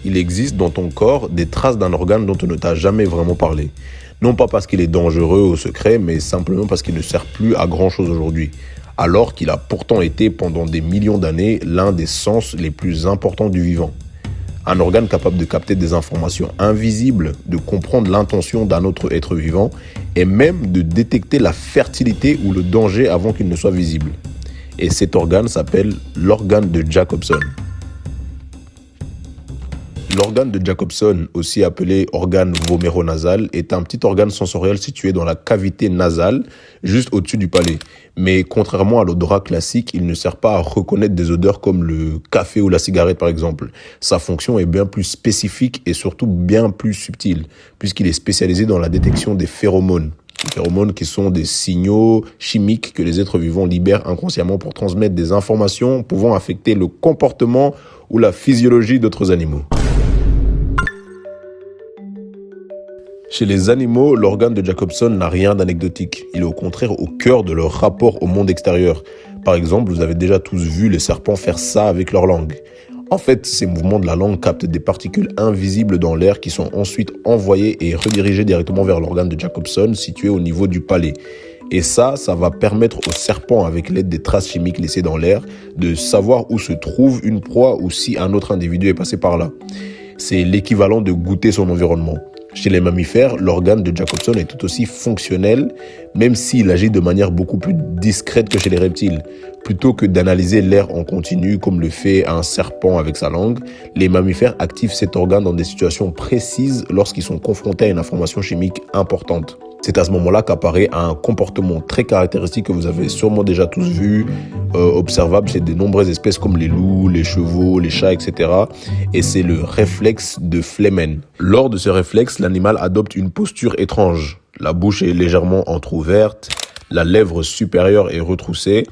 il existe dans ton corps des traces d'un organe dont on ne t'a jamais vraiment parlé. Non pas parce qu'il est dangereux ou secret, mais simplement parce qu'il ne sert plus à grand chose aujourd'hui. Alors qu'il a pourtant été pendant des millions d'années l'un des sens les plus importants du vivant. Un organe capable de capter des informations invisibles, de comprendre l'intention d'un autre être vivant et même de détecter la fertilité ou le danger avant qu'il ne soit visible. Et cet organe s'appelle l'organe de Jacobson. L'organe de Jacobson, aussi appelé organe voméronasal, est un petit organe sensoriel situé dans la cavité nasale, juste au-dessus du palais. Mais contrairement à l'odorat classique, il ne sert pas à reconnaître des odeurs comme le café ou la cigarette par exemple. Sa fonction est bien plus spécifique et surtout bien plus subtile, puisqu'il est spécialisé dans la détection des phéromones. Les phéromones qui sont des signaux chimiques que les êtres vivants libèrent inconsciemment pour transmettre des informations pouvant affecter le comportement ou la physiologie d'autres animaux. Chez les animaux, l'organe de Jacobson n'a rien d'anecdotique. Il est au contraire au cœur de leur rapport au monde extérieur. Par exemple, vous avez déjà tous vu les serpents faire ça avec leur langue. En fait, ces mouvements de la langue captent des particules invisibles dans l'air qui sont ensuite envoyées et redirigées directement vers l'organe de Jacobson situé au niveau du palais. Et ça va permettre aux serpents, avec l'aide des traces chimiques laissées dans l'air, de savoir où se trouve une proie ou si un autre individu est passé par là. C'est l'équivalent de goûter son environnement. Chez les mammifères, l'organe de Jacobson est tout aussi fonctionnel, même s'il agit de manière beaucoup plus discrète que chez les reptiles. Plutôt que d'analyser l'air en continu, comme le fait un serpent avec sa langue, les mammifères activent cet organe dans des situations précises lorsqu'ils sont confrontés à une information chimique importante. C'est à ce moment-là qu'apparaît un comportement très caractéristique que vous avez sûrement déjà tous vu, observable chez de nombreuses espèces comme les loups, les chevaux, les chats, etc. Et c'est le réflexe de Flehmen. Lors de ce réflexe, l'animal adopte une posture étrange. La bouche est légèrement entrouverte, la lèvre supérieure est retroussée.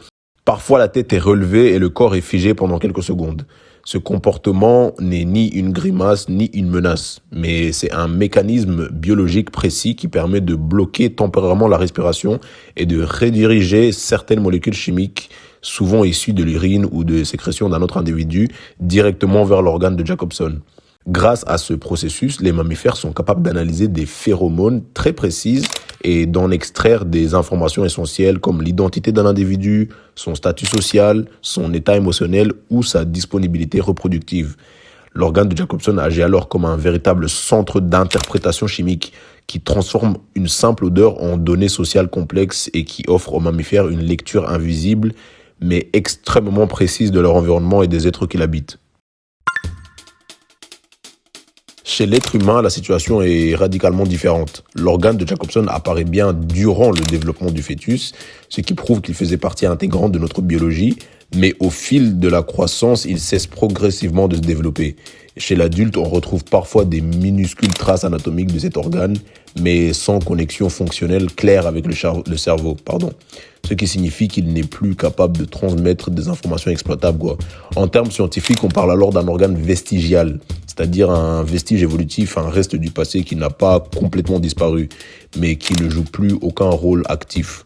Parfois, la tête est relevée et le corps est figé pendant quelques secondes. Ce comportement n'est ni une grimace ni une menace, mais c'est un mécanisme biologique précis qui permet de bloquer temporairement la respiration et de rediriger certaines molécules chimiques, souvent issues de l'urine ou de sécrétion d'un autre individu, directement vers l'organe de Jacobson. Grâce à ce processus, les mammifères sont capables d'analyser des phéromones très précises et d'en extraire des informations essentielles comme l'identité d'un individu, son statut social, son état émotionnel ou sa disponibilité reproductive. L'organe de Jacobson agit alors comme un véritable centre d'interprétation chimique qui transforme une simple odeur en données sociales complexes et qui offre aux mammifères une lecture invisible mais extrêmement précise de leur environnement et des êtres qui l'habitent. Chez l'être humain, la situation est radicalement différente. L'organe de Jacobson apparaît bien durant le développement du fœtus, ce qui prouve qu'il faisait partie intégrante de notre biologie, mais au fil de la croissance, il cesse progressivement de se développer. Chez l'adulte, on retrouve parfois des minuscules traces anatomiques de cet organe, mais sans connexion fonctionnelle claire avec le cerveau. Ce qui signifie qu'il n'est plus capable de transmettre des informations exploitables. En termes scientifiques, on parle alors d'un organe vestigial, c'est-à-dire un vestige évolutif, un reste du passé qui n'a pas complètement disparu, mais qui ne joue plus aucun rôle actif.